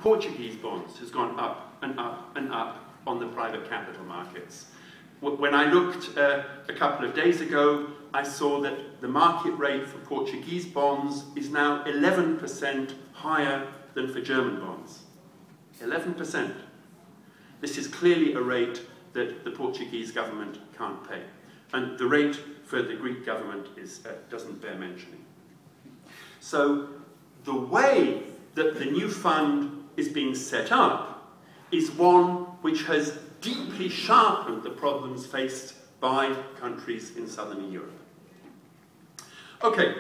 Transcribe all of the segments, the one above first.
Portuguese bonds has gone up and up and up on the private capital markets. When I looked a couple of days ago, I saw that the market rate for Portuguese bonds is now 11% higher than for German bonds. 11%. This is clearly a rate that the Portuguese government can't pay. And the rate for the Greek government doesn't bear mentioning. So the way that the new fund is being set up is one which has deeply sharpened the problems faced by countries in southern Europe. Okay,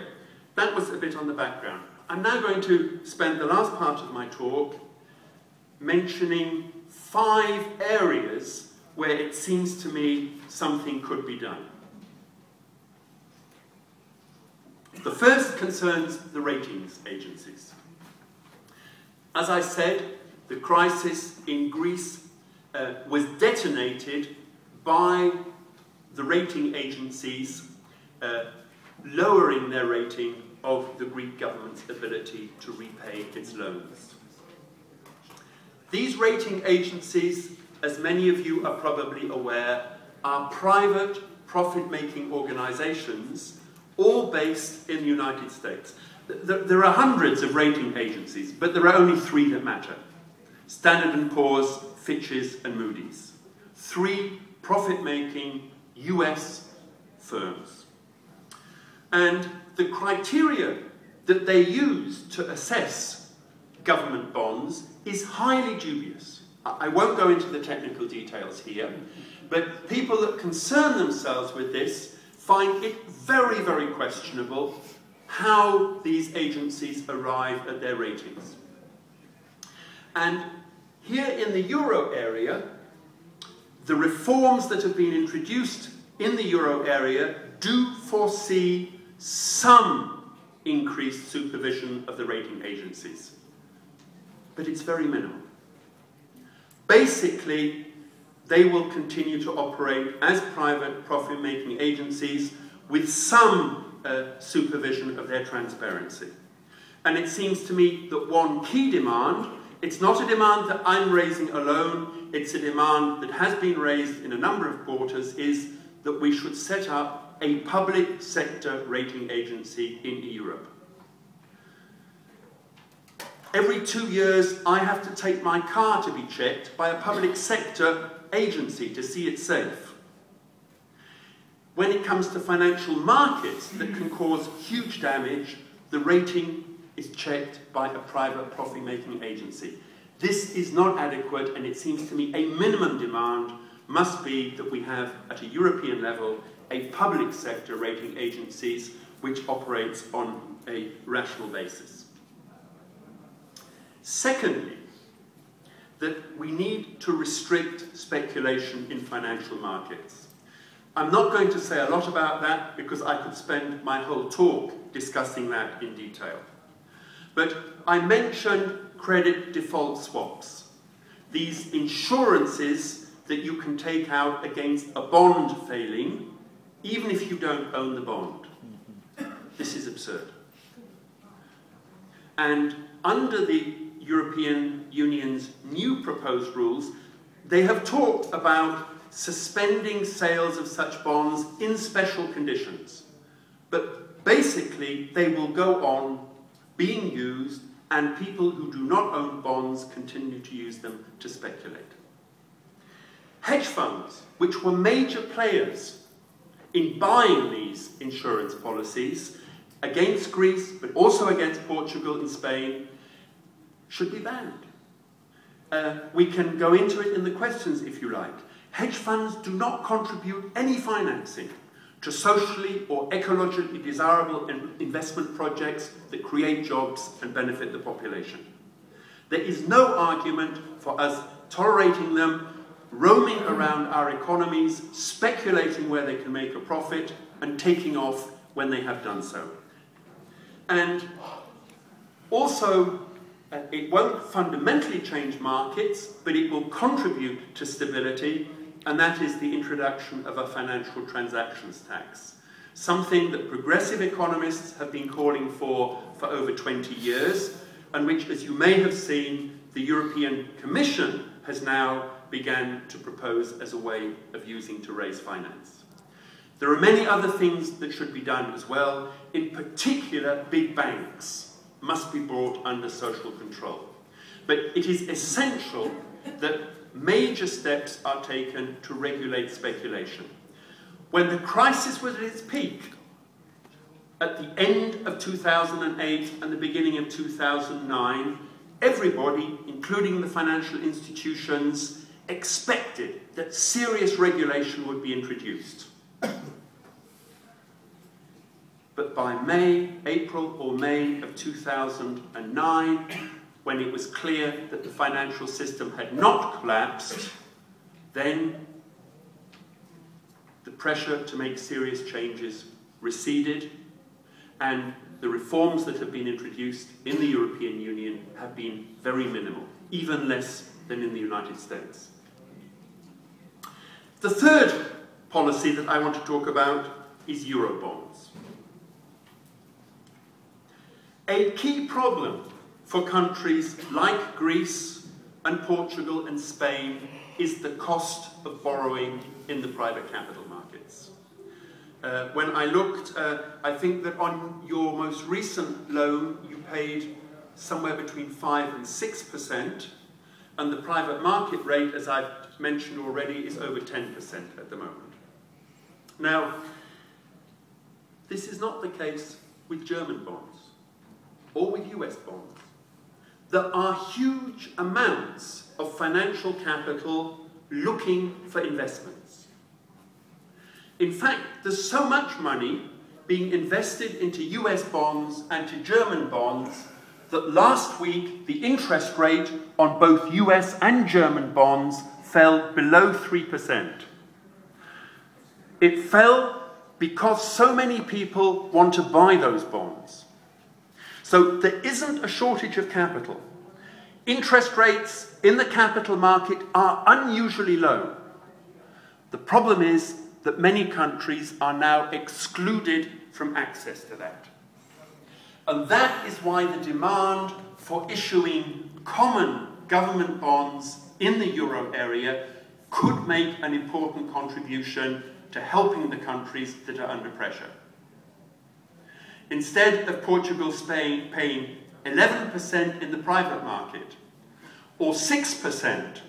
that was a bit on the background. I'm now going to spend the last part of my talk mentioning 5 areas where it seems to me something could be done. The first concerns the ratings agencies. As I said, the crisis in Greece was detonated by the rating agencies lowering their rating of the Greek government's ability to repay its loans. These rating agencies, as many of you are probably aware, are private profit-making organizations, all based in the United States. There are hundreds of rating agencies, but there are only 3 that matter. Standard & Poor's, Fitch's, and Moody's. 3 profit-making US firms. And the criteria that they use to assess government bonds is highly dubious. I won't go into the technical details here, but people that concern themselves with this find it very, very questionable how these agencies arrive at their ratings. And here in the euro area, the reforms that have been introduced in the euro area do foresee some increased supervision of the rating agencies. But it's very minimal. Basically, they will continue to operate as private profit-making agencies with some supervision of their transparency. And it seems to me that one key demand, it's not a demand that I'm raising alone, it's a demand that has been raised in a number of quarters, is that we should set up a public sector rating agency in Europe. Every 2 years, I have to take my car to be checked by a public sector agency to see it's safe. When it comes to financial markets that can cause huge damage, the rating is checked by a private profit-making agency. This is not adequate, and it seems to me a minimum demand must be that we have, at a European level, a public sector rating agencies which operates on a rational basis. Secondly, that we need to restrict speculation in financial markets. I'm not going to say a lot about that because I could spend my whole talk discussing that in detail. But I mentioned credit default swaps. These insurances that you can take out against a bond failing, even if you don't own the bond. This is absurd. And under the European Union's new proposed rules, they have talked about suspending sales of such bonds in special conditions. But basically, they will go on being used, and people who do not own bonds continue to use them to speculate. Hedge funds, which were major players in buying these insurance policies against Greece, but also against Portugal and Spain, should be banned. We can go into it in the questions if you like. Hedge funds do not contribute any financing to socially or ecologically desirable investment projects that create jobs and benefit the population. There is no argument for us tolerating them, roaming around our economies, speculating where they can make a profit, and taking off when they have done so. And also, it won't fundamentally change markets, but it will contribute to stability, and that is the introduction of a financial transactions tax. Something that progressive economists have been calling for over 20 years, and which, as you may have seen, the European Commission has now begun to propose as a way of using to raise finance. There are many other things that should be done as well. In particular, big banks must be brought under social control. But it is essential that major steps are taken to regulate speculation. When the crisis was at its peak, at the end of 2008 and the beginning of 2009, everybody, including the financial institutions, expected that serious regulation would be introduced. But by April or May of 2009, when it was clear that the financial system had not collapsed, then the pressure to make serious changes receded, and the reforms that have been introduced in the European Union have been very minimal, even less than in the United States. The third policy that I want to talk about is Eurobonds. A key problem for countries like Greece and Portugal and Spain is the cost of borrowing in the private capital markets. When I looked, I think that on your most recent loan you paid somewhere between 5 and 6%, and the private market rate, as I've mentioned already, is over 10% at the moment. Now, this is not the case with German bonds or with US bonds. There are huge amounts of financial capital looking for investments. In fact, there's so much money being invested into US bonds and to German bonds that last week the interest rate on both US and German bonds fell below 3%. It fell because so many people want to buy those bonds. So there isn't a shortage of capital. Interest rates in the capital market are unusually low. The problem is that many countries are now excluded from access to that. And that is why the demand for issuing common government bonds in the euro area could make an important contribution to helping the countries that are under pressure. Instead of Portugal, Spain paying 11% in the private market, or 6%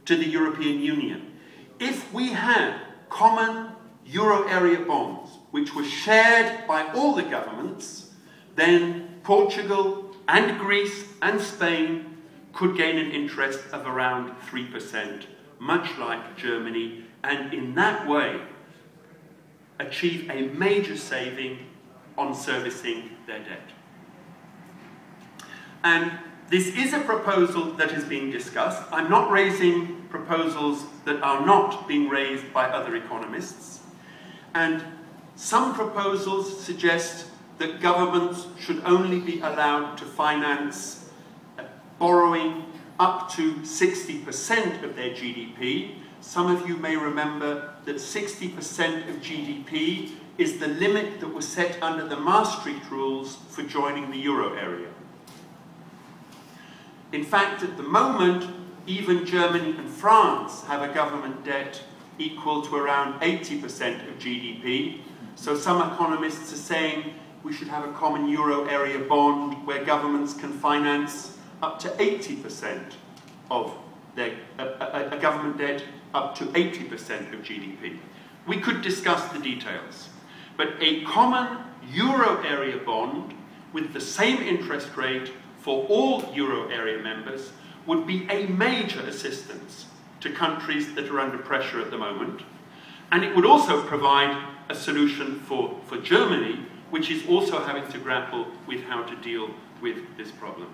to the European Union, if we had common euro area bonds, which were shared by all the governments, then Portugal and Greece and Spain could gain an interest of around 3%, much like Germany, and in that way achieve a major saving on servicing their debt. And this is a proposal that is being discussed. I'm not raising proposals that are not being raised by other economists. And some proposals suggest that governments should only be allowed to finance borrowing up to 60% of their GDP. Some of you may remember that 60% of GDP is the limit that was set under the Maastricht rules for joining the euro area. In fact, at the moment, even Germany and France have a government debt equal to around 80% of GDP. So some economists are saying we should have a common euro area bond where governments can finance up to 80% of their, a government debt up to 80% of GDP. We could discuss the details. But a common euro area bond with the same interest rate for all euro area members would be a major assistance to countries that are under pressure at the moment. And it would also provide a solution for Germany, which is also having to grapple with how to deal with this problem.